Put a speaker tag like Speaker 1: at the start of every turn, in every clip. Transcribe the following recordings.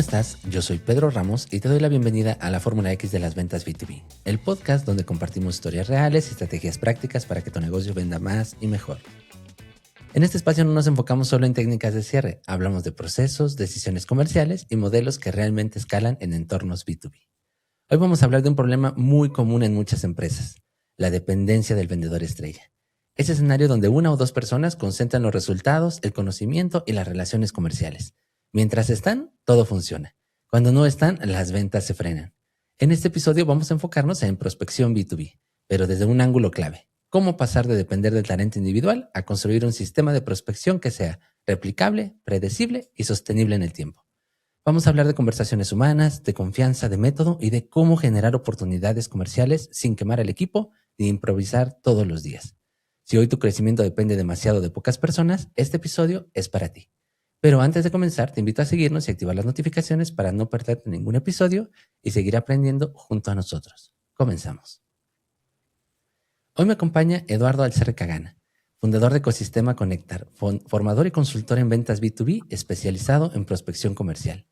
Speaker 1: estás? Yo soy Pedro Ramos y te doy la bienvenida a la Fórmula X de las ventas B2B, el podcast donde compartimos historias reales y estrategias prácticas para que tu negocio venda más y mejor. En este espacio no nos enfocamos solo en técnicas de cierre, hablamos de procesos, decisiones comerciales y modelos que realmente escalan en entornos B2B. Hoy vamos a hablar de un problema muy común en muchas empresas, la dependencia del vendedor estrella. Ese escenario donde una o dos personas concentran los resultados, el conocimiento y las relaciones comerciales. Mientras están, todo funciona. Cuando no están, las ventas se frenan. En este episodio vamos a enfocarnos en prospección B2B, pero desde un ángulo clave. Cómo pasar de depender del talento individual a construir un sistema de prospección que sea replicable, predecible y sostenible en el tiempo. Vamos a hablar de conversaciones humanas, de confianza, de método y de cómo generar oportunidades comerciales sin quemar al equipo ni improvisar todos los días. Si hoy tu crecimiento depende demasiado de pocas personas, este episodio es para ti. Pero antes de comenzar, te invito a seguirnos y activar las notificaciones para no perderte ningún episodio y seguir aprendiendo junto a nosotros. Comenzamos. Hoy me acompaña Eduardo Alcerre Cagana, fundador de Ecosistema Conectar, formador y consultor en ventas B2B especializado en prospección comercial.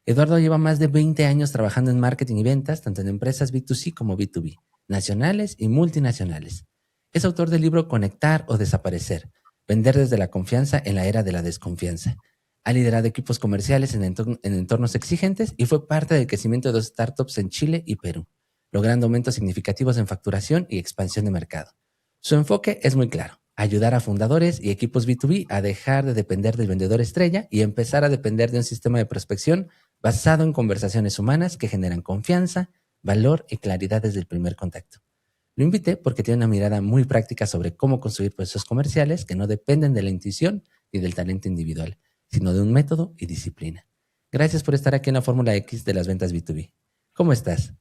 Speaker 1: Eduardo lleva más de 20 años trabajando en marketing y ventas, tanto en empresas B2C como B2B, nacionales y multinacionales. Es autor del libro Conectar o Desaparecer, vender desde la confianza en la era de la desconfianza. Ha liderado equipos comerciales en entornos exigentes y fue parte del crecimiento de 2 startups en Chile y Perú, logrando aumentos significativos en facturación y expansión de mercado. Su enfoque es muy claro: ayudar a fundadores y equipos B2B a dejar de depender del vendedor estrella y empezar a depender de un sistema de prospección basado en conversaciones humanas que generan confianza, valor y claridad desde el primer contacto. Lo invité porque tiene una mirada muy práctica sobre cómo construir procesos comerciales que no dependen de la intuición ni del talento individual, sino de un método y disciplina. Gracias por estar aquí en la Fórmula X de las ventas B2B. ¿Cómo estás?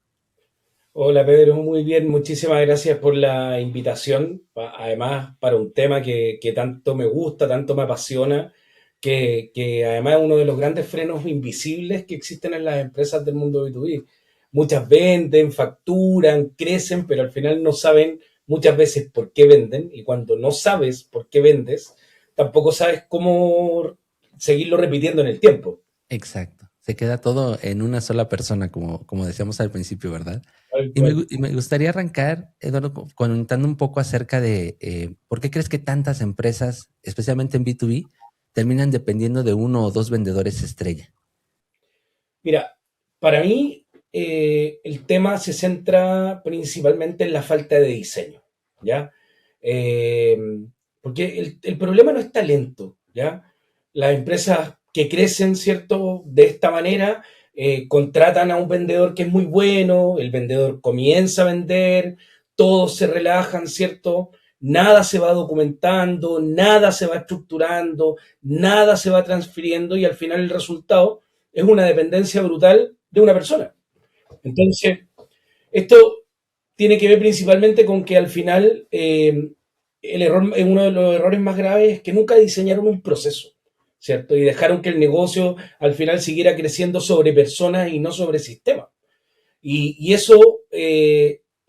Speaker 2: Hola Pedro, muy bien, muchísimas gracias por la invitación. Además, para un tema que tanto me gusta, tanto me apasiona, que además es uno de los grandes frenos invisibles que existen en las empresas del mundo B2B. Muchas venden, facturan, crecen, pero al final no saben muchas veces por qué venden, y cuando no sabes por qué vendes, tampoco sabes cómo seguirlo repitiendo en el tiempo.
Speaker 1: Exacto. Se queda todo en una sola persona, como decíamos al principio, ¿verdad?
Speaker 2: Tal
Speaker 1: Y me,
Speaker 2: cual.
Speaker 1: gu- y me gustaría arrancar, Eduardo, comentando un poco acerca de por qué crees que tantas empresas, especialmente en B2B, terminan dependiendo de uno o dos vendedores estrella.
Speaker 2: Mira, para mí el tema se centra principalmente en la falta de diseño, ¿ya? Eh, Porque el problema no es talento, ¿ya? Las empresas que crecen, ¿cierto? De esta manera, contratan a un vendedor que es muy bueno, el vendedor comienza a vender, todos se relajan, ¿cierto? Nada se va documentando, nada se va estructurando, nada se va transfiriendo y al final el resultado es una dependencia brutal de una persona. Entonces, esto tiene que ver principalmente con que al final el error, uno de los errores más graves es que nunca diseñaron un proceso, ¿cierto? Y dejaron que el negocio al final siguiera creciendo sobre personas y no sobre sistemas. Y eso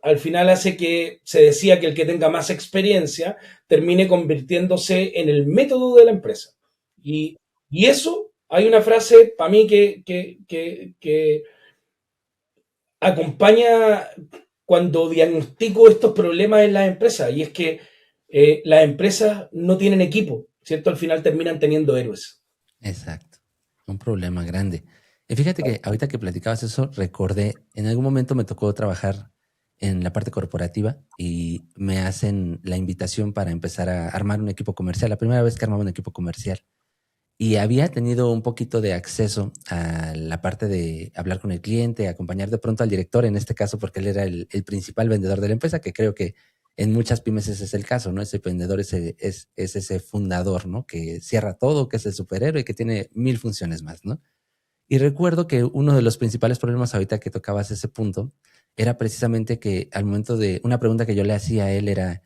Speaker 2: al final hace que se decía que el que tenga más experiencia termine convirtiéndose en el método de la empresa. Y, y eso, hay una frase para mí que acompaña cuando diagnostico estos problemas en las empresas, y es que las empresas no tienen equipo, ¿cierto? Al final terminan teniendo héroes.
Speaker 1: Exacto. Un problema grande. Y fíjate que ahorita que platicabas eso, recordé, en algún momento me tocó trabajar en la parte corporativa y me hacen la invitación para empezar a armar un equipo comercial, la primera vez que armaba un equipo comercial. Y había tenido un poquito de acceso a la parte de hablar con el cliente, acompañar de pronto al director, en este caso, porque él era el principal vendedor de la empresa, que creo que en muchas pymes ese es el caso, ¿no? Ese vendedor es ese fundador, ¿no? Que cierra todo, que es el superhéroe y que tiene 1000 funciones más, ¿no? Y recuerdo que uno de los principales problemas ahorita que tocabas ese punto era precisamente que al momento de una pregunta que yo le hacía a él era,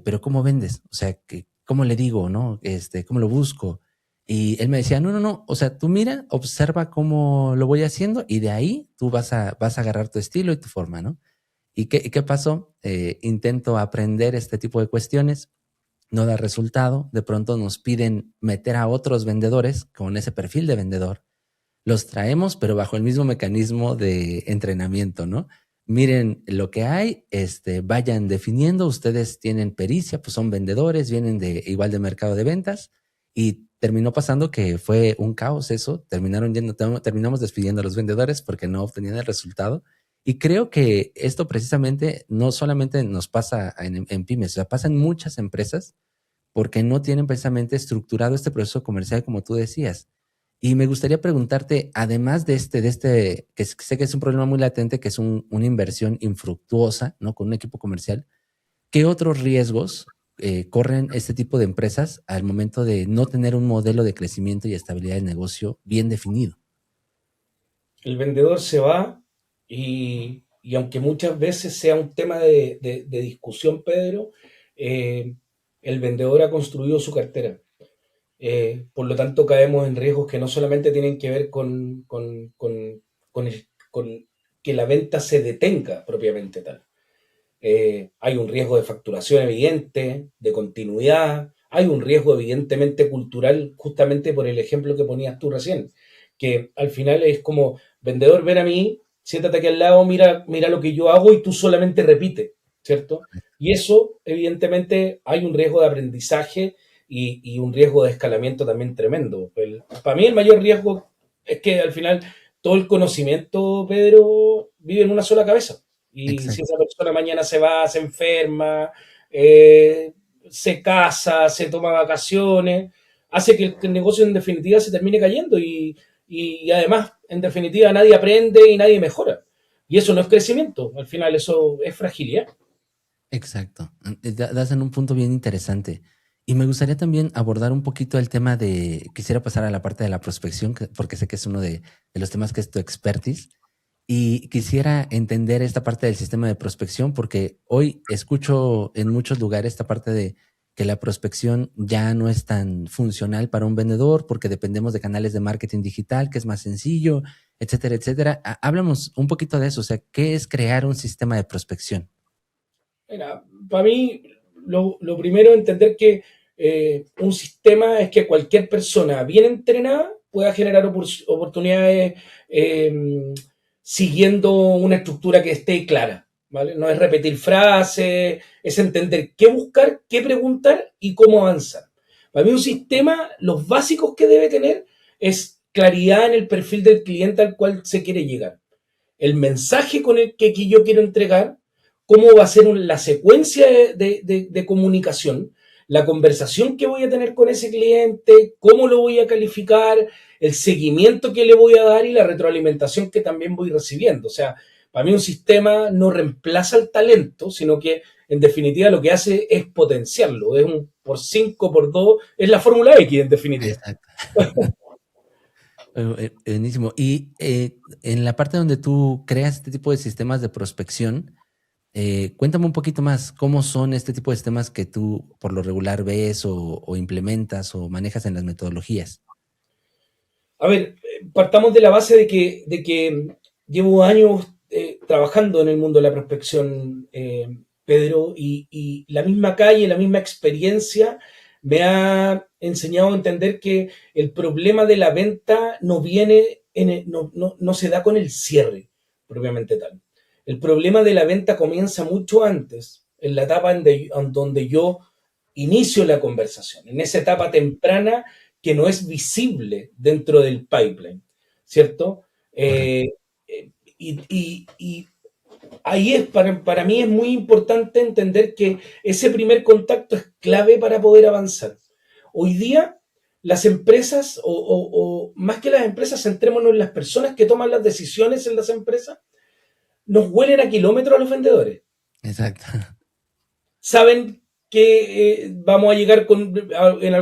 Speaker 1: pero ¿cómo vendes? O sea, ¿cómo le digo, no? ¿Cómo lo busco? Y él me decía, no, no, no, o sea, tú mira, observa cómo lo voy haciendo y de ahí tú vas a agarrar tu estilo y tu forma, ¿no? ¿Y qué pasó? Intento aprender este tipo de cuestiones, no da resultado, de pronto nos piden meter a otros vendedores con ese perfil de vendedor, los traemos, pero bajo el mismo mecanismo de entrenamiento, ¿no? Miren lo que hay, vayan definiendo, ustedes tienen pericia, pues son vendedores, vienen de igual de mercado de ventas y terminó pasando que fue un caos eso, terminamos despidiendo a los vendedores porque no obtenían el resultado. Y creo que esto precisamente no solamente nos pasa en pymes, o sea, pasa en muchas empresas porque no tienen precisamente estructurado este proceso comercial como tú decías. Y me gustaría preguntarte, además que sé que es un problema muy latente, que es una inversión infructuosa, ¿no? Con un equipo comercial, ¿qué otros riesgos corren este tipo de empresas al momento de no tener un modelo de crecimiento y estabilidad de negocio bien definido?
Speaker 2: El vendedor se va y aunque muchas veces sea un tema de discusión, Pedro, eh, el vendedor ha construido su cartera. Por lo tanto, caemos en riesgos que no solamente tienen que ver con que la venta se detenga propiamente tal. Hay un riesgo de facturación evidente, de continuidad, hay un riesgo evidentemente cultural, justamente por el ejemplo que ponías tú recién, que al final es como, vendedor, ven a mí, siéntate aquí al lado, mira lo que yo hago y tú solamente repite, ¿cierto? Y eso, evidentemente, hay un riesgo de aprendizaje y un riesgo de escalamiento también tremendo. Para mí el mayor riesgo es que al final todo el conocimiento, Pedro, vive en una sola cabeza. Y si
Speaker 1: Exacto,
Speaker 2: esa persona mañana se va, se enferma, eh, se casa, se toma vacaciones, hace que el negocio en definitiva se termine cayendo y además, en definitiva, nadie aprende y nadie mejora. Y eso no es crecimiento, al final eso es fragilidad.
Speaker 1: exacto. Das en un punto bien interesante. Y me gustaría también abordar un poquito el tema quisiera pasar a la parte de la prospección, porque sé que es uno de los temas que es tu expertise. Y quisiera entender esta parte del sistema de prospección, porque hoy escucho en muchos lugares esta parte de que la prospección ya no es tan funcional para un vendedor porque dependemos de canales de marketing digital, que es más sencillo, etcétera, etcétera. Háblamos un poquito de eso, o sea, ¿qué es crear un sistema de prospección?
Speaker 2: Mira, para mí, lo primero es entender que un sistema es que cualquier persona bien entrenada pueda generar oportunidades siguiendo una estructura que esté clara, ¿vale? No es repetir frases, es entender qué buscar, qué preguntar y cómo avanzar. Para mí un sistema, los básicos que debe tener es claridad en el perfil del cliente al cual se quiere llegar, el mensaje con el que yo quiero entregar, cómo va a ser la secuencia de comunicación, la conversación que voy a tener con ese cliente, cómo lo voy a calificar, el seguimiento que le voy a dar y la retroalimentación que también voy recibiendo. O sea, para mí un sistema no reemplaza el talento, sino que en definitiva lo que hace es potenciarlo. Es un por 5 por 2 es la fórmula X en definitiva.
Speaker 1: Exacto. Buenísimo. Y en la parte donde tú creas este tipo de sistemas de prospección, cuéntame un poquito más, ¿cómo son este tipo de sistemas que tú por lo regular ves o implementas o manejas en las metodologías?
Speaker 2: A ver, partamos de la base de que llevo años trabajando en el mundo de la prospección, Pedro, y la misma calle, la misma experiencia me ha enseñado a entender que el problema de la venta no viene, no se da con el cierre, propiamente tal. El problema de la venta comienza mucho antes, en la etapa en donde yo inicio la conversación, en esa etapa temprana que no es visible dentro del pipeline, ¿cierto?
Speaker 1: Correcto.
Speaker 2: Y ahí para mí es muy importante entender que ese primer contacto es clave para poder avanzar. Hoy día, las empresas, o más que las empresas, centrémonos en las personas que toman las decisiones en las empresas, nos huelen a kilómetros a los vendedores.
Speaker 1: Exacto.
Speaker 2: Saben que vamos a llegar en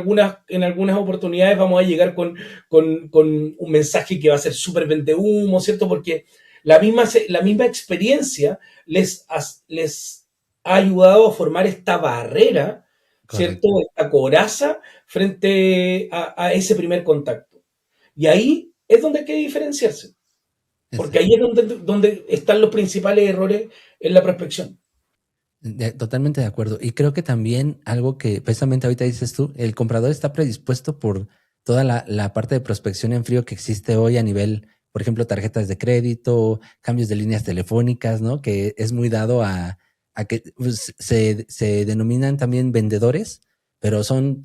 Speaker 2: algunas oportunidades vamos a llegar con un mensaje que va a ser súper vende humo, ¿cierto? Porque la misma experiencia les ha ayudado a formar esta barrera, ¿cierto?
Speaker 1: Correcto.
Speaker 2: Esta coraza frente a ese primer contacto. Y ahí es donde hay que diferenciarse, porque ahí
Speaker 1: Exacto.
Speaker 2: es donde están los principales errores en la prospección.
Speaker 1: Totalmente de acuerdo. Y creo que también algo que precisamente ahorita dices tú, el comprador está predispuesto por toda la parte de prospección en frío que existe hoy a nivel, por ejemplo, tarjetas de crédito, cambios de líneas telefónicas, ¿no? Que es muy dado a que pues, se denominan también vendedores, pero son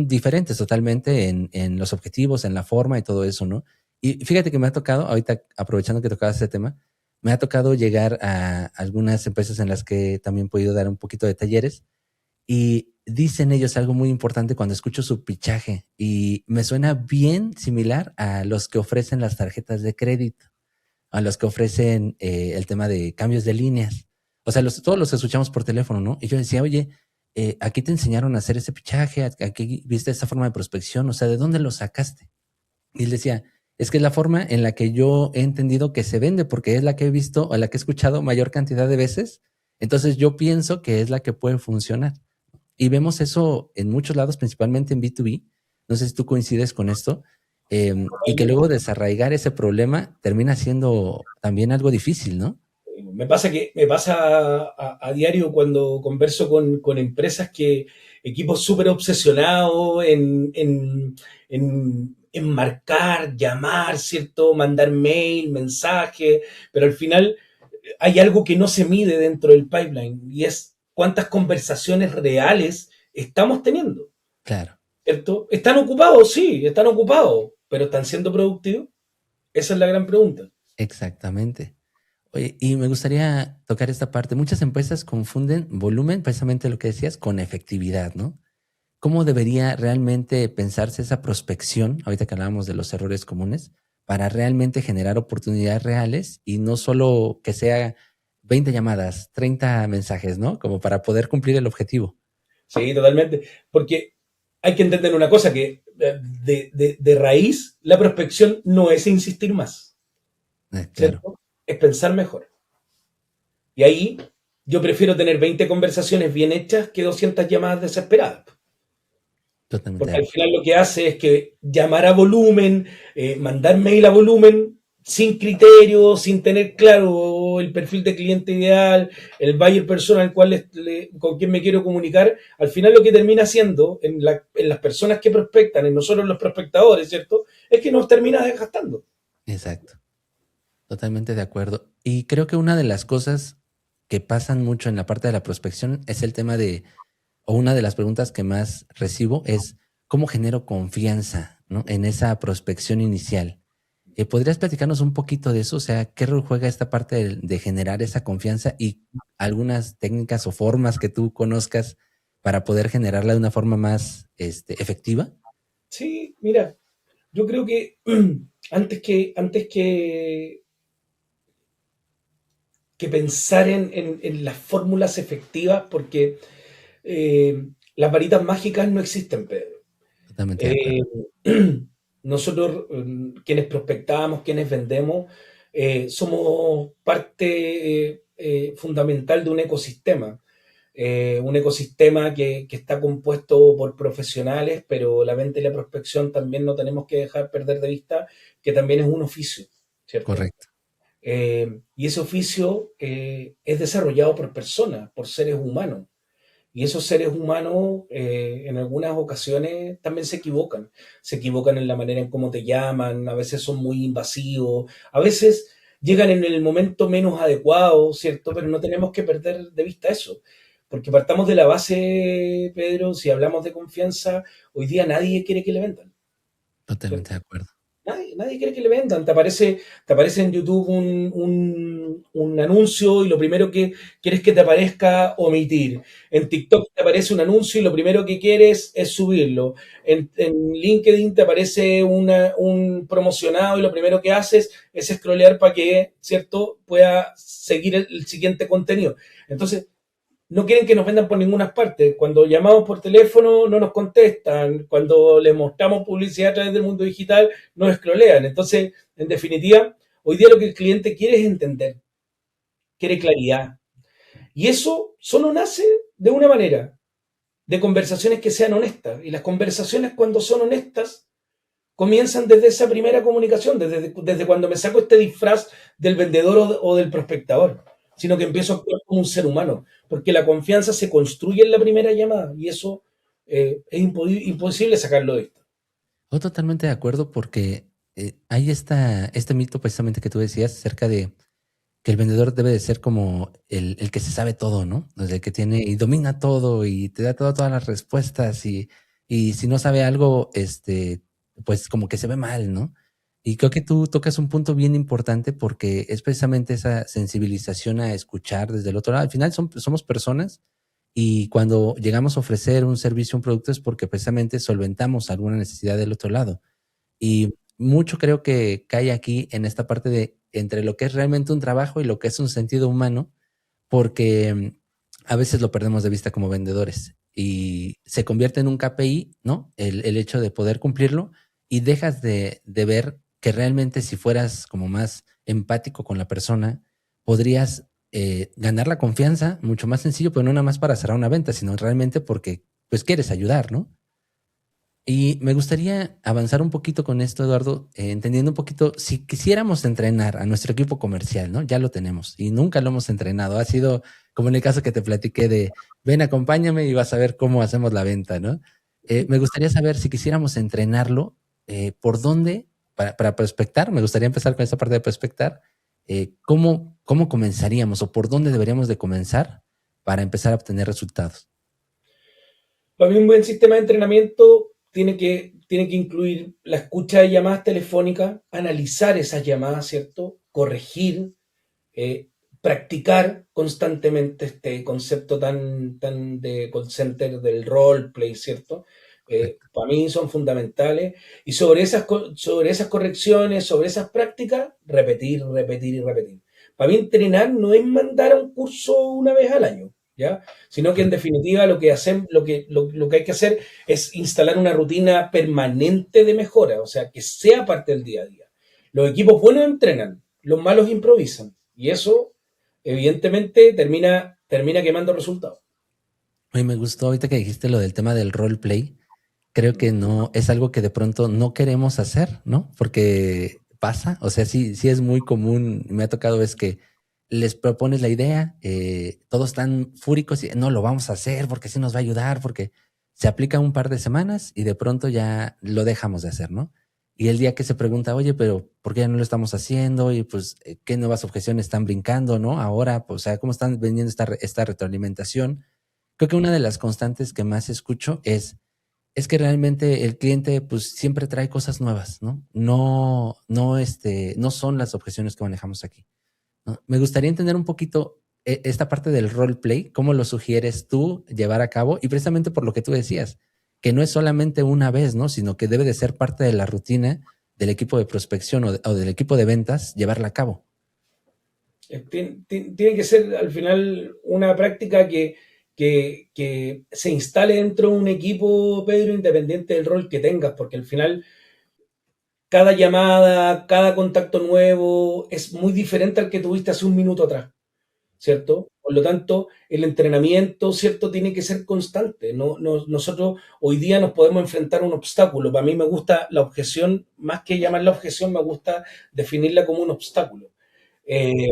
Speaker 1: diferentes totalmente en los objetivos, en la forma y todo eso, ¿no? Y fíjate que me ha tocado, ahorita aprovechando que tocabas ese tema, me ha tocado llegar a algunas empresas en las que también he podido dar un poquito de talleres y dicen ellos algo muy importante cuando escucho su pichaje y me suena bien similar a los que ofrecen las tarjetas de crédito, a los que ofrecen el tema de cambios de líneas. O sea, todos los escuchamos por teléfono, ¿no? Y yo decía, oye, aquí te enseñaron a hacer ese pichaje, aquí viste esa forma de prospección, o sea, ¿de dónde lo sacaste? Y él decía, es que es la forma en la que yo he entendido que se vende, porque es la que he visto o la que he escuchado mayor cantidad de veces. Entonces yo pienso que es la que puede funcionar. Y vemos eso en muchos lados, principalmente en B2B. No sé si tú coincides con esto. Y que luego desarraigar ese problema termina siendo también algo difícil, ¿no?
Speaker 2: Me pasa a diario cuando converso con empresas que equipos súper obsesionados en marcar, llamar, ¿cierto? Mandar mail, mensaje, pero al final hay algo que no se mide dentro del pipeline y es cuántas conversaciones reales estamos teniendo,
Speaker 1: Claro,
Speaker 2: ¿cierto? ¿Están ocupados? Sí, están ocupados, pero ¿están siendo productivos? Esa es la gran pregunta.
Speaker 1: exactamente. Oye, y me gustaría tocar esta parte. Muchas empresas confunden volumen, precisamente lo que decías, con efectividad, ¿no? ¿Cómo debería realmente pensarse esa prospección, ahorita que hablábamos de los errores comunes, para realmente generar oportunidades reales y no solo que sea 20 llamadas, 30 mensajes, ¿no? Como para poder cumplir el objetivo.
Speaker 2: Sí, totalmente. Porque hay que entender una cosa, que de raíz la prospección no es insistir más,
Speaker 1: Claro,
Speaker 2: ¿cierto? Es pensar mejor. Y ahí yo prefiero tener 20 conversaciones bien hechas que 200 llamadas desesperadas.
Speaker 1: totalmente de
Speaker 2: Porque al
Speaker 1: acuerdo.
Speaker 2: final lo que hace es que llamar a volumen, mandar mail a volumen, sin criterio, sin tener claro el perfil de cliente ideal, el buyer persona al cual con quien me quiero comunicar, al final lo que termina haciendo en las personas que prospectan, en nosotros los prospectadores, ¿cierto? Es que nos termina desgastando.
Speaker 1: Exacto, totalmente de acuerdo. Y creo que una de las cosas que pasan mucho en la parte de la prospección es el tema de, o una de las preguntas que más recibo es, ¿cómo genero confianza, ¿no? En esa prospección inicial? ¿Podrías platicarnos un poquito de eso? O sea, ¿qué rol juega esta parte de generar esa confianza y algunas técnicas o formas que tú conozcas para poder generarla de una forma más efectiva?
Speaker 2: Sí, mira, yo creo que antes que pensar en las fórmulas efectivas, porque las varitas mágicas no existen, Pedro.
Speaker 1: Totalmente de
Speaker 2: Eh,
Speaker 1: acuerdo.
Speaker 2: nosotros, quienes prospectamos, quienes vendemos, somos parte fundamental de un ecosistema que está compuesto por profesionales, pero la venta y la prospección también no tenemos que dejar perder de vista que también es un oficio, ¿cierto?
Speaker 1: Correcto.
Speaker 2: Y ese oficio es desarrollado por personas, por seres humanos. Y esos seres humanos en algunas ocasiones también se equivocan en la manera en cómo te llaman, a veces son muy invasivos, a veces llegan en el momento menos adecuado, ¿cierto? Pero no tenemos que perder de vista eso, porque partamos de la base, Pedro, si hablamos de confianza, hoy día nadie quiere que le vendan,
Speaker 1: Totalmente
Speaker 2: ¿cierto?
Speaker 1: de acuerdo.
Speaker 2: Nadie quiere que le vendan. Te aparece en YouTube un anuncio y lo primero que quieres que te aparezca omitir. En TikTok te aparece un anuncio y lo primero que quieres es subirlo. En LinkedIn te aparece un promocionado y lo primero que haces es scrollear para que, ¿cierto?, pueda seguir el siguiente contenido. Entonces, no quieren que nos vendan por ninguna parte. Cuando llamamos por teléfono no nos contestan. Cuando les mostramos publicidad a través del mundo digital nos escrolean. Entonces, en definitiva, hoy día lo que el cliente quiere es entender, quiere claridad. Y eso solo nace de una manera, de conversaciones que sean honestas. Y las conversaciones cuando son honestas comienzan desde esa primera comunicación, desde cuando me saco este disfraz del vendedor o del prospectador, sino que empiezo a actuar como un ser humano, porque la confianza se construye en la primera llamada y eso es imposible sacarlo de esto.
Speaker 1: Oh, totalmente de acuerdo porque hay este mito precisamente que tú decías acerca de que el vendedor debe de ser como el que se sabe todo, ¿no? O sea, el que tiene y domina todo y te da todas las respuestas y si no sabe algo, pues como que se ve mal, ¿no? Y creo que tú tocas un punto bien importante porque es precisamente esa sensibilización a escuchar desde el otro lado. Al final somos personas y cuando llegamos a ofrecer un servicio, un producto, es porque precisamente solventamos alguna necesidad del otro lado. Y mucho creo que cae aquí en esta parte de entre lo que es realmente un trabajo y lo que es un sentido humano, porque a veces lo perdemos de vista como vendedores y se convierte en un KPI, ¿no? El hecho de poder cumplirlo y dejas de ver que realmente si fueras como más empático con la persona, podrías ganar la confianza mucho más sencillo, pero no nada más para cerrar una venta, sino realmente porque pues quieres ayudar, ¿no? Y me gustaría avanzar un poquito con esto, Eduardo, entendiendo un poquito, si quisiéramos entrenar a nuestro equipo comercial, ¿no? Ya lo tenemos y nunca lo hemos entrenado. Ha sido como en el caso que te platiqué de, ven, acompáñame y vas a ver cómo hacemos la venta, ¿no? Me gustaría saber si quisiéramos entrenarlo, por dónde, para prospectar, me gustaría empezar con esta parte de prospectar, cómo comenzaríamos o por dónde deberíamos de comenzar para empezar a obtener resultados.
Speaker 2: Para mí un buen sistema de entrenamiento tiene que incluir la escucha de llamadas telefónicas, analizar esas llamadas, ¿cierto? Corregir, eh, practicar constantemente este concepto tan de call center del roleplay, ¿cierto?
Speaker 1: Correcto.
Speaker 2: Para mí son fundamentales. Y sobre esas correcciones, sobre esas prácticas, repetir, repetir y repetir. Para mí entrenar no es mandar a un curso una vez al año, ¿ya? Sino que en
Speaker 1: Correcto.
Speaker 2: definitiva lo que hay que hacer es instalar una rutina permanente de mejora, o sea, que sea parte del día a día. Los equipos buenos entrenan, los malos improvisan. Y eso, evidentemente, termina quemando resultados.
Speaker 1: Oye, me gustó ahorita que dijiste lo del tema del roleplay. Creo que no es algo que de pronto no queremos hacer, ¿no? Porque pasa, o sea, sí es muy común, me ha tocado es que les propones la idea, todos están fúricos y no lo vamos a hacer porque sí nos va a ayudar, porque se aplica un par de semanas y de pronto ya lo dejamos de hacer, ¿no? Y el día que se pregunta, oye, pero ¿por qué ya no lo estamos haciendo? Y pues, ¿qué nuevas objeciones están brincando, no? Ahora, pues, o sea, ¿cómo están vendiendo esta retroalimentación? Creo que una de las constantes que más escucho es que realmente el cliente, pues, siempre trae cosas nuevas, ¿no? No son las objeciones que manejamos aquí, ¿no? Me gustaría entender un poquito esta parte del roleplay, cómo lo sugieres tú llevar a cabo y precisamente por lo que tú decías, que no es solamente una vez, ¿no? Sino que debe de ser parte de la rutina del equipo de prospección o del equipo de ventas llevarla a cabo.
Speaker 2: Tiene que ser al final una práctica que se instale dentro de un equipo, Pedro, independiente del rol que tengas, porque al final cada llamada, cada contacto nuevo es muy diferente al que tuviste hace un minuto atrás, ¿cierto? Por lo tanto, el entrenamiento, ¿cierto? Tiene que ser constante. Nosotros hoy día nos podemos enfrentar a un obstáculo. Para mí me gusta la objeción, más que llamarla objeción, me gusta definirla como un obstáculo. Eh,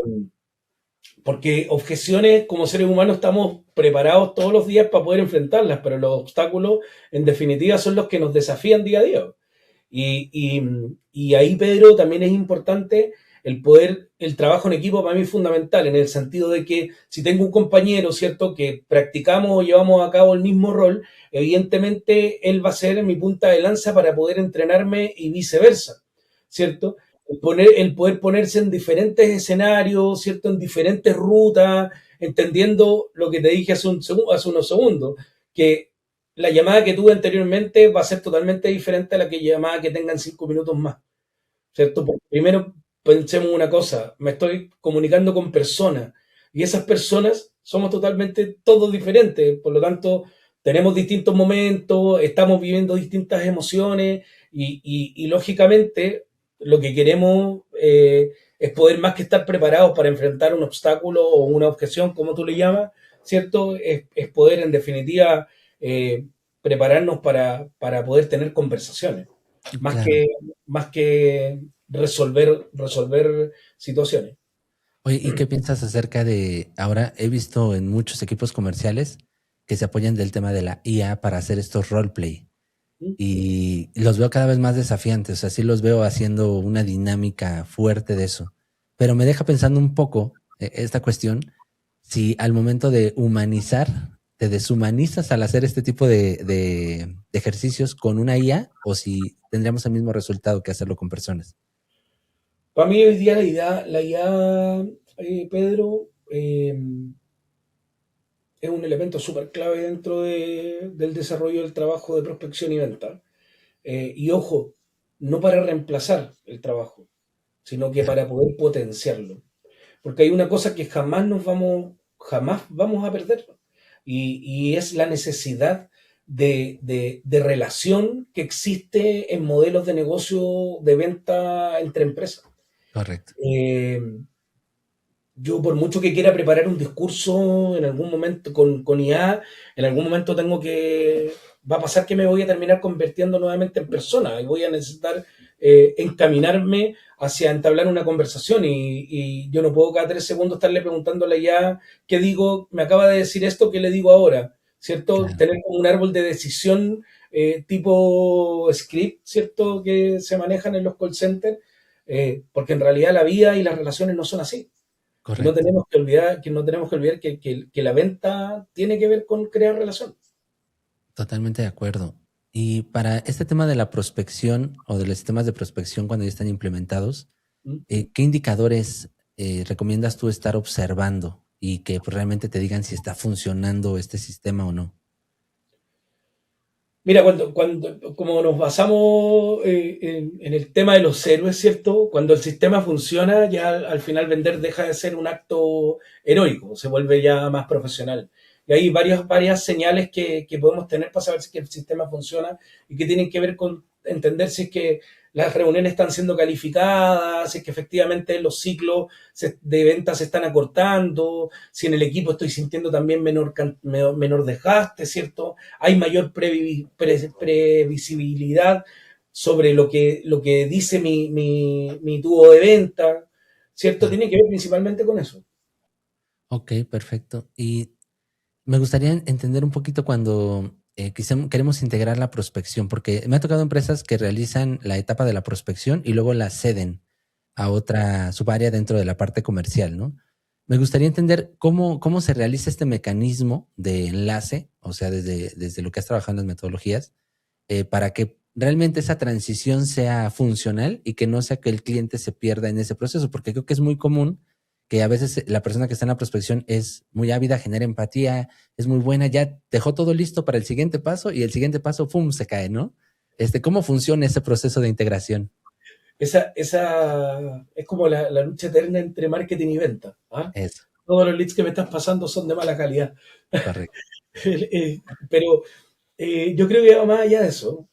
Speaker 2: Porque objeciones como seres humanos estamos preparados todos los días para poder enfrentarlas, pero los obstáculos en definitiva son los que nos desafían día a día. Y ahí, Pedro, también es importante el trabajo en equipo para mí es fundamental, en el sentido de que si tengo un compañero, ¿cierto?, que practicamos o llevamos a cabo el mismo rol, evidentemente él va a ser mi punta de lanza para poder entrenarme y viceversa, ¿cierto? El poder ponerse en diferentes escenarios, ¿cierto?, en diferentes rutas, entendiendo lo que te dije hace unos segundos, que la llamada que tuve anteriormente va a ser totalmente diferente a la llamada que tenga en 5 minutos más, ¿cierto? Porque primero pensemos una cosa, me estoy comunicando con personas y esas personas somos totalmente todos diferentes, por lo tanto tenemos distintos momentos, estamos viviendo distintas emociones y lógicamente lo que queremos es poder más que estar preparados para enfrentar un obstáculo o una objeción, como tú le llamas, ¿cierto? Es poder en definitiva eh, prepararnos para poder tener conversaciones, más
Speaker 1: Claro.
Speaker 2: que, más que resolver situaciones.
Speaker 1: Oye, ¿y qué piensas acerca de ahora he visto en muchos equipos comerciales que se apoyan del tema de la IA para hacer estos roleplay?
Speaker 2: ¿Mm?
Speaker 1: y los veo cada vez más desafiantes, o sea, sí los veo haciendo una dinámica fuerte de eso. Pero me deja pensando un poco esta cuestión, si al momento de humanizar, te deshumanizas al hacer este tipo de ejercicios con una IA o si tendríamos el mismo resultado que hacerlo con personas.
Speaker 2: Para mí hoy día la IA, Pedro, es un elemento súper clave dentro del desarrollo del trabajo de prospección y venta. Y ojo, no para reemplazar el trabajo, sino que
Speaker 1: Ya,
Speaker 2: para poder potenciarlo. Porque hay una cosa que jamás vamos a perder, y es la necesidad de relación que existe en modelos de negocio de venta entre empresas.
Speaker 1: correcto.
Speaker 2: Eh, yo por mucho que quiera preparar un discurso en algún momento con IA, en algún momento va a pasar que me voy a terminar convirtiendo nuevamente en persona y voy a necesitar encaminarme hacia entablar una conversación y yo no puedo cada 3 segundos estarle preguntando a la IA qué digo, me acaba de decir esto, ¿qué le digo ahora? ¿Cierto?
Speaker 1: Claro,
Speaker 2: Tener como un árbol de decisión tipo script, ¿cierto? Que se manejan en los call centers, porque en realidad la vida y las relaciones no son así. Y no
Speaker 1: correcto.
Speaker 2: tenemos que olvidar, que la venta tiene que ver con crear relación.
Speaker 1: Totalmente de acuerdo. Y para este tema de la prospección o de los sistemas de prospección cuando ya están implementados,
Speaker 2: ¿Mm?
Speaker 1: ¿qué indicadores recomiendas tú estar observando y que pues, realmente te digan si está funcionando este sistema o no?
Speaker 2: Mira, como nos basamos en el tema de los héroes, ¿cierto? Cuando el sistema funciona, ya al final vender deja de ser un acto heroico, se vuelve ya más profesional. Y hay varias señales que podemos tener para saber si el sistema funciona y que tienen que ver con entender si es que las reuniones están siendo calificadas, si es que efectivamente los ciclos de ventas se están acortando, si en el equipo estoy sintiendo también menor desgaste, ¿cierto? Hay mayor previsibilidad sobre lo que dice mi tubo de venta, ¿cierto?
Speaker 1: Claro.
Speaker 2: Tiene que ver principalmente con eso.
Speaker 1: Ok, perfecto. Y me gustaría entender un poquito cuando queremos integrar la prospección, porque me ha tocado empresas que realizan la etapa de la prospección y luego la ceden a otra subárea dentro de la parte comercial, ¿no? Me gustaría entender cómo se realiza este mecanismo de enlace, o sea, desde lo que has trabajado en las metodologías, para que realmente esa transición sea funcional y que no sea que el cliente se pierda en ese proceso, porque creo que es muy común que a veces la persona que está en la prospección es muy ávida, genera empatía, es muy buena, ya dejó todo listo para el siguiente paso y el siguiente paso, ¡pum!, se cae, ¿no? ¿Cómo funciona ese proceso de integración?
Speaker 2: Esa es como la lucha eterna entre marketing y venta. ¿Ah?
Speaker 1: Eso,
Speaker 2: Todos los leads que me estás pasando son de mala calidad.
Speaker 1: correcto,
Speaker 2: Pero yo creo que va más allá de eso,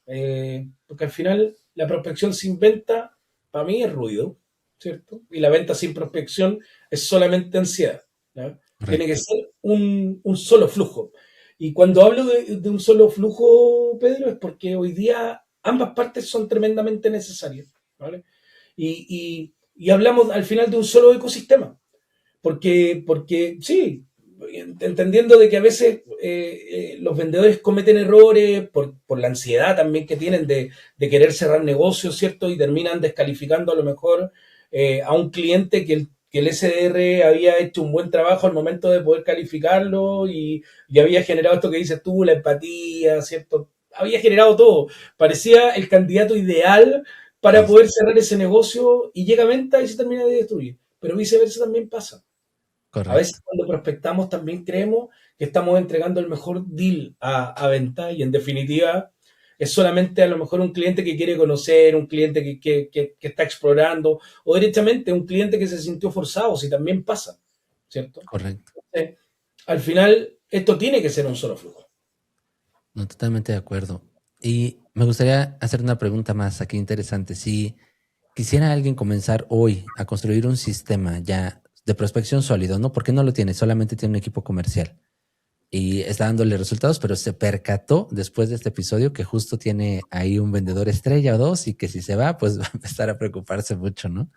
Speaker 2: porque al final la prospección sin venta, para mí es ruido, ¿cierto? Y la venta sin prospección es solamente ansiedad, ¿ya? Tiene que
Speaker 1: correcto.
Speaker 2: ser un solo flujo. Y cuando hablo de un solo flujo, Pedro, es porque hoy día ambas partes son tremendamente necesarias, ¿vale? Y hablamos al final de un solo ecosistema. Porque sí, entendiendo de que a veces los vendedores cometen errores por la ansiedad también que tienen de querer cerrar negocios, ¿cierto? Y terminan descalificando a lo mejor a un cliente que el SDR había hecho un buen trabajo al momento de poder calificarlo y había generado esto que dices tú, la empatía, ¿cierto? Había generado todo. Parecía el candidato ideal para
Speaker 1: Sí, sí,
Speaker 2: poder cerrar ese negocio y llega a venta y se termina de destruir. Pero viceversa también pasa. A veces
Speaker 1: correcto.
Speaker 2: cuando prospectamos también creemos que estamos entregando el mejor deal a venta y en definitiva es solamente a lo mejor un cliente que quiere conocer, un cliente que está explorando o directamente un cliente que se sintió forzado, si también pasa, ¿cierto?
Speaker 1: Correcto.
Speaker 2: Entonces, al final esto tiene que ser un solo flujo.
Speaker 1: No, totalmente de acuerdo. Y me gustaría hacer una pregunta más aquí interesante. Si quisiera alguien comenzar hoy a construir un sistema ya de prospección sólido, ¿no? ¿Por qué no lo tiene? Solamente tiene un equipo comercial y está dándole resultados, pero se percató después de este episodio que justo tiene ahí un vendedor estrella o dos y que si se va, pues va a empezar a preocuparse mucho, ¿no?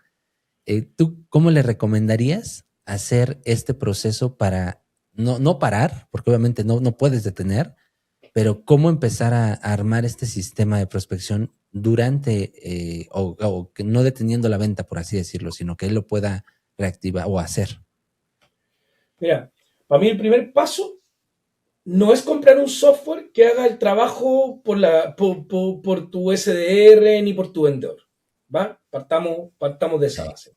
Speaker 1: ¿Tú cómo le recomendarías hacer este proceso para no parar, porque obviamente no puedes detener, pero ¿cómo empezar a armar este sistema de prospección durante, o que no deteniendo la venta, por así decirlo, sino que él lo pueda reactivar o hacer?
Speaker 2: Mira, para mí el primer paso no es comprar un software que haga el trabajo por tu SDR ni por tu vendedor. ¿Va? Partamos de esa
Speaker 1: Ok,
Speaker 2: base.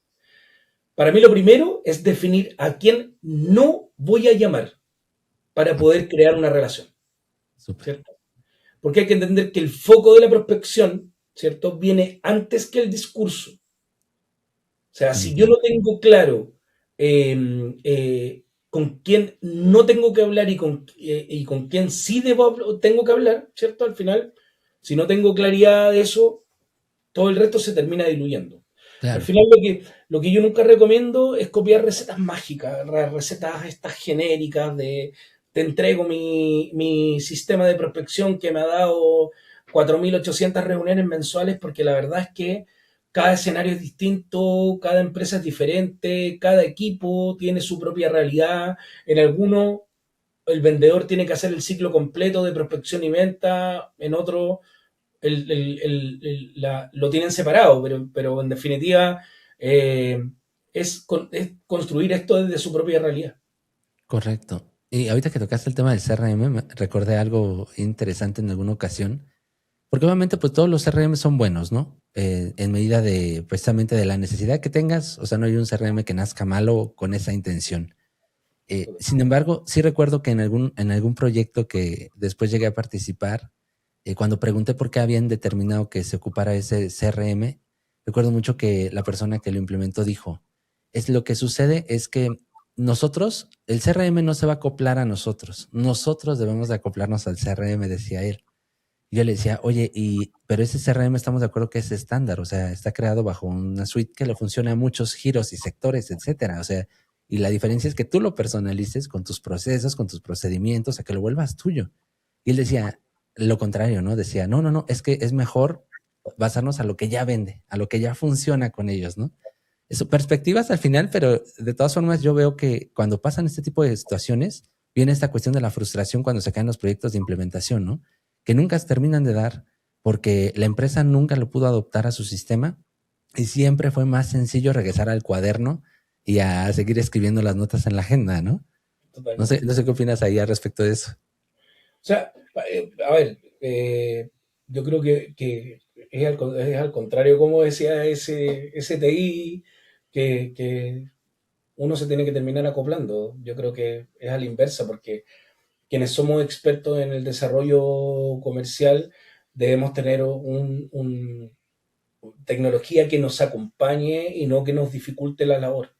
Speaker 2: Para mí lo primero es definir a quién no voy a llamar para
Speaker 1: ok,
Speaker 2: poder crear una relación,
Speaker 1: súper.
Speaker 2: ¿cierto? Porque hay que entender que el foco de la prospección, ¿cierto?, viene antes que el discurso. O sea, si yo no
Speaker 1: Entiendo.
Speaker 2: tengo claro con quién no tengo que hablar y con quién sí tengo que hablar, ¿cierto? Al final, si no tengo claridad de eso, todo el resto se termina diluyendo. Al
Speaker 1: Claro,
Speaker 2: final lo que yo nunca recomiendo es copiar recetas mágicas, recetas estas genéricas de te entrego mi sistema de prospección que me ha dado 4.800 reuniones mensuales, porque la verdad es que cada escenario es distinto, cada empresa es diferente, cada equipo tiene su propia realidad. En alguno el vendedor tiene que hacer el ciclo completo de prospección y venta, en otro lo tienen separado, pero en definitiva eh, es construir esto desde su propia realidad.
Speaker 1: correcto. Y ahorita que tocaste el tema del CRM, recordé algo interesante en alguna ocasión, porque obviamente pues todos los CRM son buenos, ¿no? En medida de precisamente de la necesidad que tengas, o sea, no hay un CRM que nazca malo con esa intención. Sin embargo, sí recuerdo que en algún proyecto que después llegué a participar, cuando pregunté por qué habían determinado que se ocupara ese CRM, recuerdo mucho que la persona que lo implementó dijo, es lo que sucede es que nosotros, el CRM no se va a acoplar a nosotros debemos de acoplarnos al CRM, decía él. Y yo le decía, oye, pero ese CRM estamos de acuerdo que es estándar, o sea, está creado bajo una suite que le funciona a muchos giros y sectores, etcétera. O sea, y la diferencia es que tú lo personalices con tus procesos, con tus procedimientos, a que lo vuelvas tuyo. Y él decía lo contrario, ¿no? Decía, no, no, no, es que es mejor basarnos a lo que ya vende, a lo que ya funciona con ellos, ¿no? Eso, perspectivas al final, pero de todas formas yo veo que cuando pasan este tipo de situaciones, viene esta cuestión de la frustración cuando se caen los proyectos de implementación, ¿no? Que nunca se terminan de dar porque la empresa nunca lo pudo adoptar a su sistema y siempre fue más sencillo regresar al cuaderno y a seguir escribiendo las notas en la agenda, ¿no? No sé,
Speaker 2: Totalmente.
Speaker 1: no sé qué opinas ahí al respecto de eso.
Speaker 2: O sea, a ver, yo creo que es al contrario, como decía ese TI, que uno se tiene que terminar acoplando. Yo creo que es a la inversa, porque quienes somos expertos en el desarrollo comercial debemos tener tecnología que nos acompañe y no que nos dificulte la labor.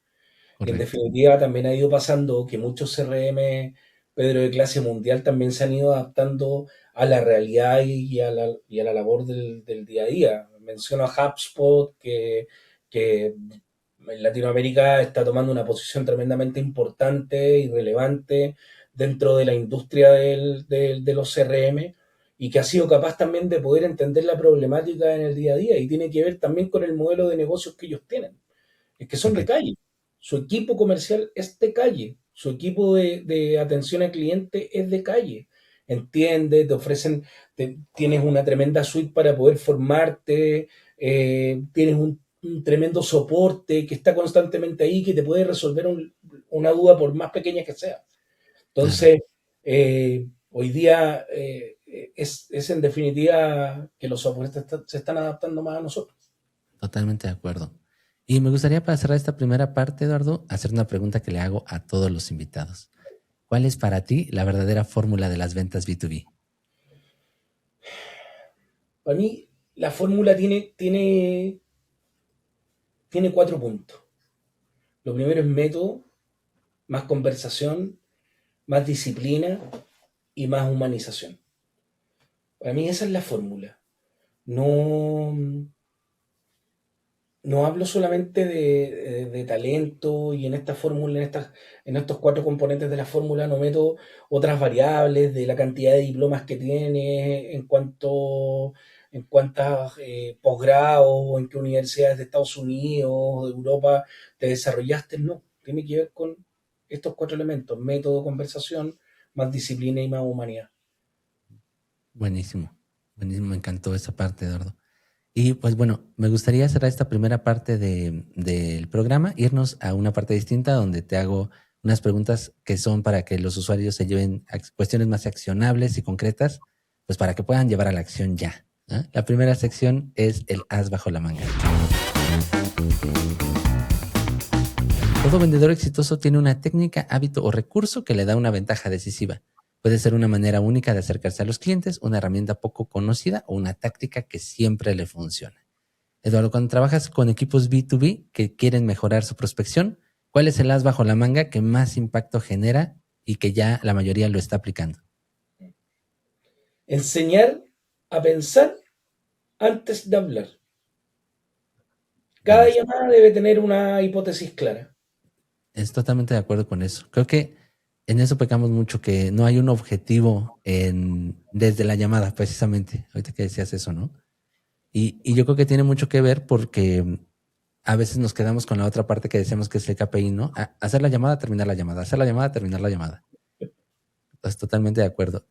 Speaker 2: Y en
Speaker 1: Correcto.
Speaker 2: definitiva también ha ido pasando que muchos CRM, Pedro, de clase mundial también se han ido adaptando a la realidad y a la labor del día a día. Menciono a HubSpot, que en Latinoamérica está tomando una posición tremendamente importante y relevante dentro de la industria de los CRM, y que ha sido capaz también de poder entender la problemática en el día a día, y tiene que ver también con el modelo de negocios que ellos tienen. Es que son de
Speaker 1: Correcto.
Speaker 2: calle. Su equipo comercial es de calle. Su equipo de atención al cliente es de calle. Entiende, te ofrecen, tienes una tremenda suite para poder formarte, tienes un tremendo soporte que está constantemente ahí, que te puede resolver una duda por más pequeña que sea.
Speaker 1: Claro,
Speaker 2: Entonces, hoy día es en definitiva que los softwares se están adaptando más a nosotros.
Speaker 1: totalmente de acuerdo. Y me gustaría para cerrar esta primera parte, Eduardo, hacer una pregunta que le hago a todos los invitados. ¿Cuál es para ti la verdadera fórmula de las ventas B2B?
Speaker 2: Para mí, la fórmula tiene 4 puntos. Lo primero es método, más conversación, más disciplina y más humanización. Para mí esa es la fórmula. No, no hablo solamente de talento, y en esta fórmula, en estos 4 componentes de la fórmula no meto otras variables de la cantidad de diplomas que tiene, en cuántas posgrados o en qué universidades de Estados Unidos o de Europa te desarrollaste. No, tiene que ver con estos 4 elementos: método, conversación, más disciplina y más humanidad.
Speaker 1: Buenísimo, buenísimo, me encantó esa parte, Eduardo. Y pues bueno, me gustaría cerrar esta primera parte del programa, irnos a una parte distinta donde te hago unas preguntas que son para que los usuarios se lleven a cuestiones más accionables y concretas, pues para que puedan llevar a la acción ya. ¿Ah? La primera sección es el as bajo la manga. Todo vendedor exitoso tiene una técnica, hábito o recurso que le da una ventaja decisiva. Puede ser una manera única de acercarse a los clientes, una herramienta poco conocida o una táctica que siempre le funciona. Eduardo, cuando trabajas con equipos B2B que quieren mejorar su prospección, ¿cuál es el as bajo la manga que más impacto genera y que ya la mayoría lo está aplicando?
Speaker 2: Enseñar a pensar antes de hablar. Cada
Speaker 1: Buenísimo.
Speaker 2: llamada debe tener una hipótesis clara.
Speaker 1: Es totalmente de acuerdo con eso. Creo que en eso pecamos mucho, que no hay un objetivo desde la llamada, precisamente. Ahorita que decías eso, ¿no? Y yo creo que tiene mucho que ver porque a veces nos quedamos con la otra parte que decíamos que es el KPI, ¿no? Hacer la llamada, terminar la llamada, hacer la llamada, terminar la llamada. Estás totalmente de acuerdo.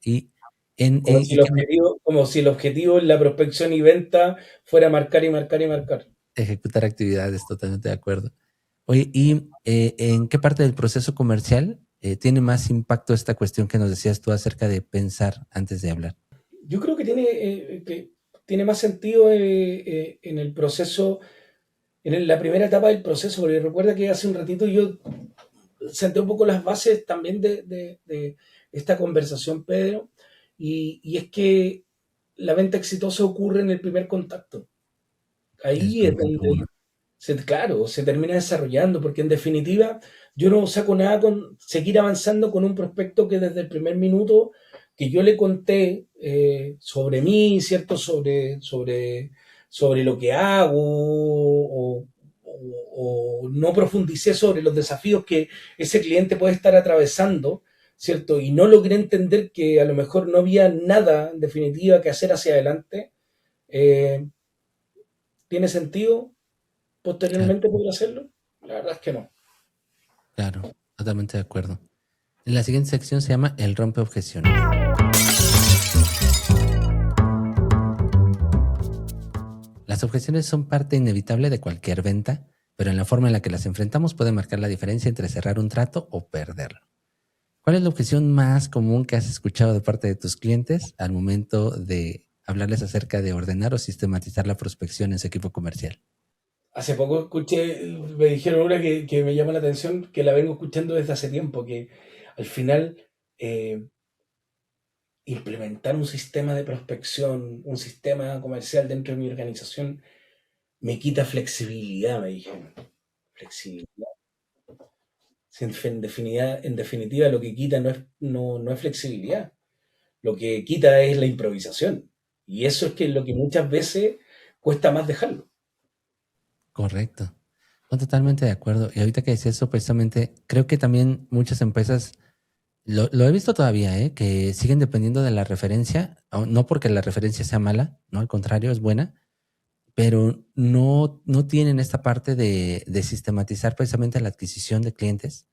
Speaker 2: Como si el objetivo en la prospección y venta fuera marcar y marcar y marcar.
Speaker 1: Ejecutar actividades, totalmente de acuerdo. Oye, ¿y en qué parte del proceso comercial tiene más impacto esta cuestión que nos decías tú acerca de pensar antes de hablar?
Speaker 2: Yo creo que tiene más sentido en el proceso, la primera etapa del proceso, porque recuerda que hace un ratito yo senté un poco las bases también de esta conversación, Pedro, y es que la venta exitosa ocurre en el primer contacto. Ahí
Speaker 1: Eso me
Speaker 2: es
Speaker 1: encantó
Speaker 2: donde,
Speaker 1: uno.
Speaker 2: claro, se termina desarrollando, porque en definitiva yo no saco nada con seguir avanzando con un prospecto que desde el primer minuto que yo le conté sobre mí, ¿cierto? Sobre lo que hago o no profundicé sobre los desafíos que ese cliente puede estar atravesando, ¿cierto? Y no logré entender que a lo mejor no había nada, en definitiva, que hacer hacia adelante. eh, ¿Tiene sentido
Speaker 1: Claro,
Speaker 2: posteriormente poder hacerlo? La verdad es que no.
Speaker 1: claro, totalmente de acuerdo. En la siguiente sección se llama el rompe objeciones. Las objeciones son parte inevitable de cualquier venta, pero en la forma en la que las enfrentamos puede marcar la diferencia entre cerrar un trato o perderlo. ¿Cuál es la objeción más común que has escuchado de parte de tus clientes al momento de hablarles acerca de ordenar o sistematizar la prospección en su equipo comercial?
Speaker 2: Hace poco me dijeron una que me llama la atención, que la vengo escuchando desde hace tiempo, que al final eh, implementar un sistema de prospección, un sistema comercial dentro de mi organización, me quita flexibilidad, me dijeron. Flexibilidad. Si en definitiva, lo que quita no es flexibilidad, lo que quita es la improvisación. Y eso es que lo que muchas veces cuesta más dejarlo.
Speaker 1: Correcto. No, totalmente de acuerdo. Y ahorita que decía eso, precisamente, creo que también muchas empresas, lo he visto todavía, que siguen dependiendo de la referencia, no porque la referencia sea mala, no, al contrario, es buena, pero no tienen esta parte de sistematizar precisamente la adquisición de clientes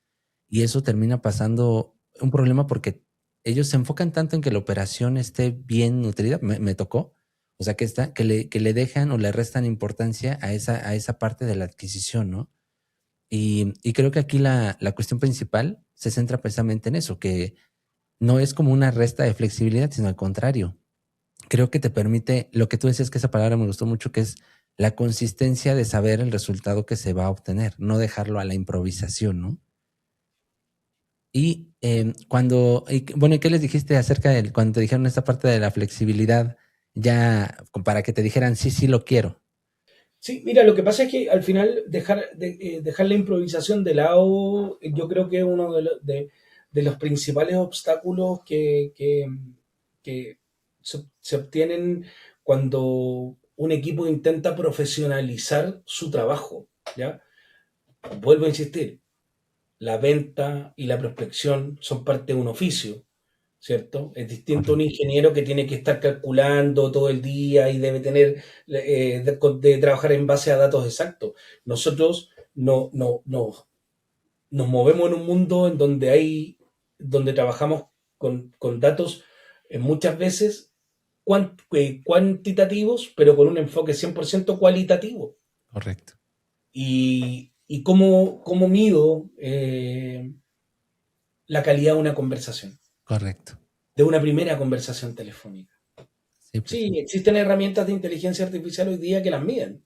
Speaker 1: y eso termina pasando un problema porque ellos se enfocan tanto en que la operación esté bien nutrida, me tocó, o sea, que le dejan o le restan importancia a esa parte de la adquisición, ¿no? Y creo que aquí la cuestión principal se centra precisamente en eso, que no es como una resta de flexibilidad, sino al contrario. Creo que te permite, lo que tú decías, que esa palabra me gustó mucho, que es la consistencia de saber el resultado que se va a obtener, no dejarlo a la improvisación, ¿no? Y bueno, ¿y qué les dijiste acerca de cuando te dijeron esta parte de la flexibilidad, ya para que te dijeran, sí, sí lo quiero?
Speaker 2: Sí, mira, lo que pasa es que al final dejar la improvisación de lado, yo creo que es uno de los principales obstáculos que se obtienen cuando un equipo intenta profesionalizar su trabajo, ¿ya? Vuelvo a insistir, la venta y la prospección son parte de un oficio, ¿cierto? Es distinto a un
Speaker 1: Correcto.
Speaker 2: ingeniero que tiene que estar calculando todo el día y debe tener de trabajar en base a datos exactos. Nosotros nos movemos en un mundo en donde trabajamos con datos muchas veces cuantitativos, pero con un enfoque 100% cualitativo.
Speaker 1: Correcto,
Speaker 2: Y cómo mido la calidad de una conversación,
Speaker 1: correcto.
Speaker 2: de una primera conversación telefónica.
Speaker 1: Sí, pues
Speaker 2: Sí,
Speaker 1: sí.
Speaker 2: existen herramientas de inteligencia artificial hoy día que las miden,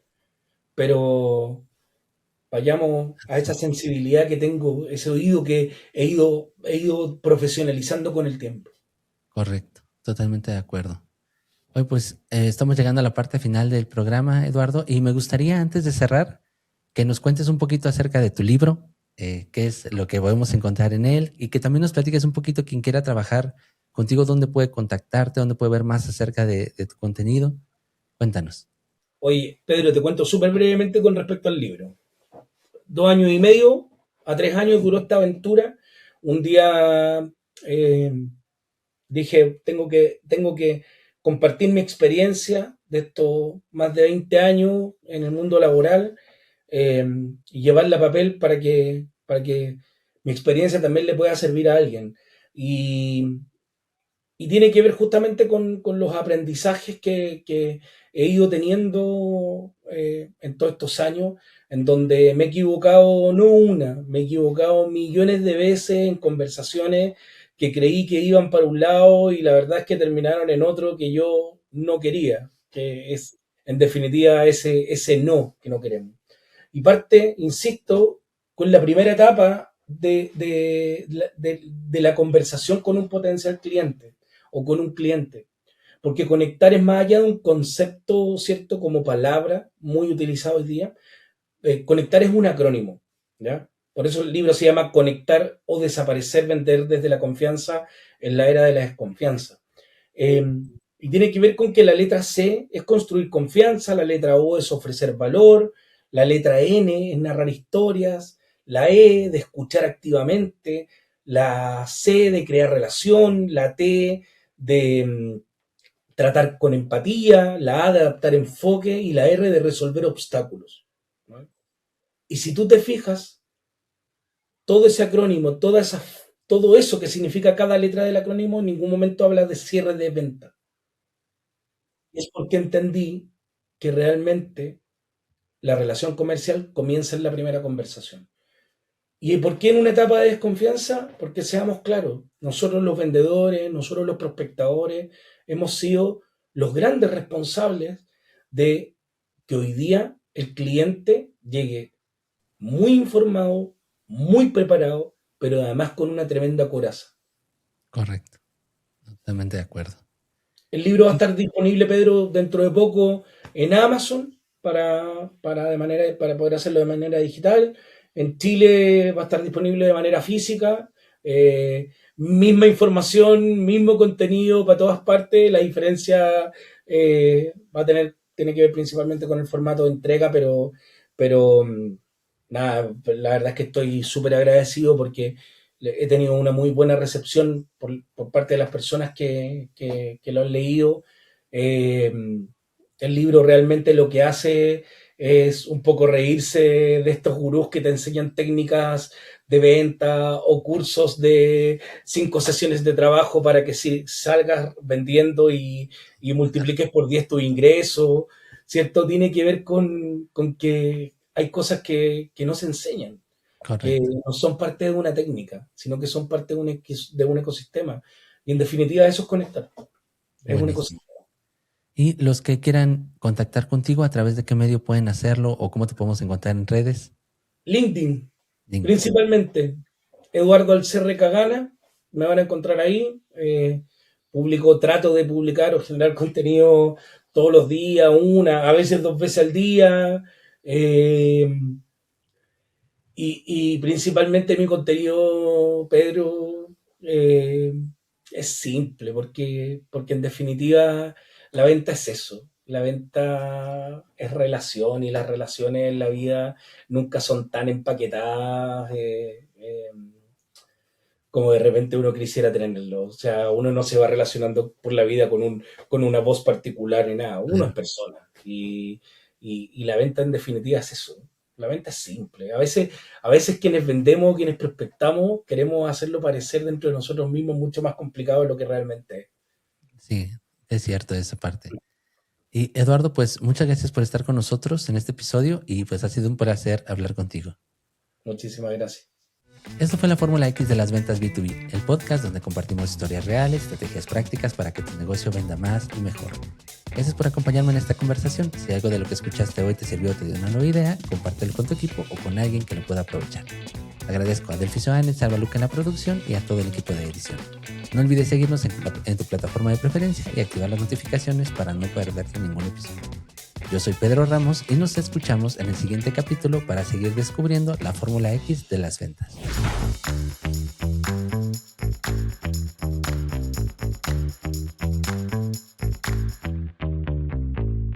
Speaker 2: pero vayamos a esa sensibilidad que tengo, ese oído que he ido profesionalizando con el tiempo.
Speaker 1: Correcto, totalmente de acuerdo. Hoy pues estamos llegando a la parte final del programa, Eduardo, y me gustaría antes de cerrar que nos cuentes un poquito acerca de tu libro, qué es lo que podemos encontrar en él y que también nos platiques un poquito quien quiera trabajar contigo, dónde puede contactarte, dónde puede ver más acerca de tu contenido. Cuéntanos.
Speaker 2: Oye, Pedro, te cuento súper brevemente con respecto al libro. 2 años y medio a 3 años duró esta aventura. Un día eh, dije, tengo que compartir mi experiencia de estos más de 20 años en el mundo laboral y llevarla a papel para que mi experiencia también le pueda servir a alguien. Y, y tiene que ver justamente con los aprendizajes que he ido teniendo en todos estos años, en donde me he equivocado no una, me he equivocado millones de veces en conversaciones que creí que iban para un lado y la verdad es que terminaron en otro que yo no quería, que es en definitiva ese no que no queremos. Y parte, insisto, con la primera etapa de la conversación con un potencial cliente o con un cliente. Porque conectar es más allá de un concepto, ¿cierto? Como palabra muy utilizado hoy día. Conectar es un acrónimo, ¿ya? Por eso el libro se llama Conectar o Desaparecer, Vender desde la confianza en la era de la desconfianza. Eh, y tiene que ver con que la letra C es construir confianza, la letra O es ofrecer valor, la letra N es narrar historias, la E de escuchar activamente, la C de crear relación, la T de tratar con empatía, la A de adaptar enfoque y la R de resolver obstáculos, ¿no? Y si tú te fijas, todo ese acrónimo, todo eso que significa cada letra del acrónimo, en ningún momento habla de cierre de venta. Es porque entendí que realmente la relación comercial comienza en la primera conversación. ¿Y por qué en una etapa de desconfianza? Porque seamos claros, nosotros los vendedores, nosotros los prospectadores, hemos sido los grandes responsables de que hoy día el cliente llegue muy informado, muy preparado, pero además con una tremenda coraza.
Speaker 1: Correcto, totalmente de acuerdo.
Speaker 2: El libro va a
Speaker 1: Y
Speaker 2: estar disponible, Pedro, dentro de poco en Amazon para poder hacerlo de manera digital. En Chile va a estar disponible de manera física. Misma información, mismo contenido para todas partes. La diferencia tiene que ver principalmente con el formato de entrega, pero nada, la verdad es que estoy súper agradecido porque he tenido una muy buena recepción por parte de las personas que lo han leído. Eh, el libro realmente lo que hace es un poco reírse de estos gurús que te enseñan técnicas de venta o cursos de 5 sesiones de trabajo para que si salgas vendiendo y multipliques por 10 tu ingreso, ¿cierto? Tiene que ver con que hay cosas que no se enseñan, que
Speaker 1: correcto,
Speaker 2: no son parte de una técnica, sino que son parte de un ecosistema. Y en definitiva eso es conectar, es un
Speaker 1: buenísimo.
Speaker 2: ecosistema.
Speaker 1: Y los que quieran contactar contigo, ¿a través de qué medio pueden hacerlo o cómo te podemos encontrar en redes?
Speaker 2: LinkedIn,
Speaker 1: LinkedIn.
Speaker 2: principalmente, Eduardo Alcerre Cagana, me van a encontrar ahí. Trato de publicar o generar contenido todos los días, a veces 2 veces al día. eh, y principalmente mi contenido, Pedro, eh, es simple, porque en definitiva la venta es eso. La venta es relación y las relaciones en la vida nunca son tan empaquetadas como de repente uno quisiera tenerlo. O sea, uno no se va relacionando por la vida con una voz particular ni nada. Uno es
Speaker 1: Claro.
Speaker 2: persona. Y la venta en definitiva es eso. La venta es simple. A veces quienes vendemos, quienes prospectamos, queremos hacerlo parecer dentro de nosotros mismos mucho más complicado de lo que realmente es.
Speaker 1: Sí, Es cierto esa parte. Y Eduardo, pues muchas gracias por estar con nosotros en este episodio y pues ha sido un placer hablar contigo.
Speaker 2: Muchísimas gracias.
Speaker 1: Esto fue la Fórmula X de las ventas B2B, el podcast donde compartimos historias reales, estrategias prácticas para que tu negocio venda más y mejor. Gracias por acompañarme en esta conversación. Si algo de lo que escuchaste hoy te sirvió o te dio una nueva idea, compártelo con tu equipo o con alguien que lo pueda aprovechar. Agradezco a Delphi Soane, Salva Luca en la producción y a todo el equipo de edición. No olvides seguirnos en tu plataforma de preferencia y activar las notificaciones para no perderte ningún episodio. Yo soy Pedro Ramos y nos escuchamos en el siguiente capítulo para seguir descubriendo la Fórmula X de las ventas.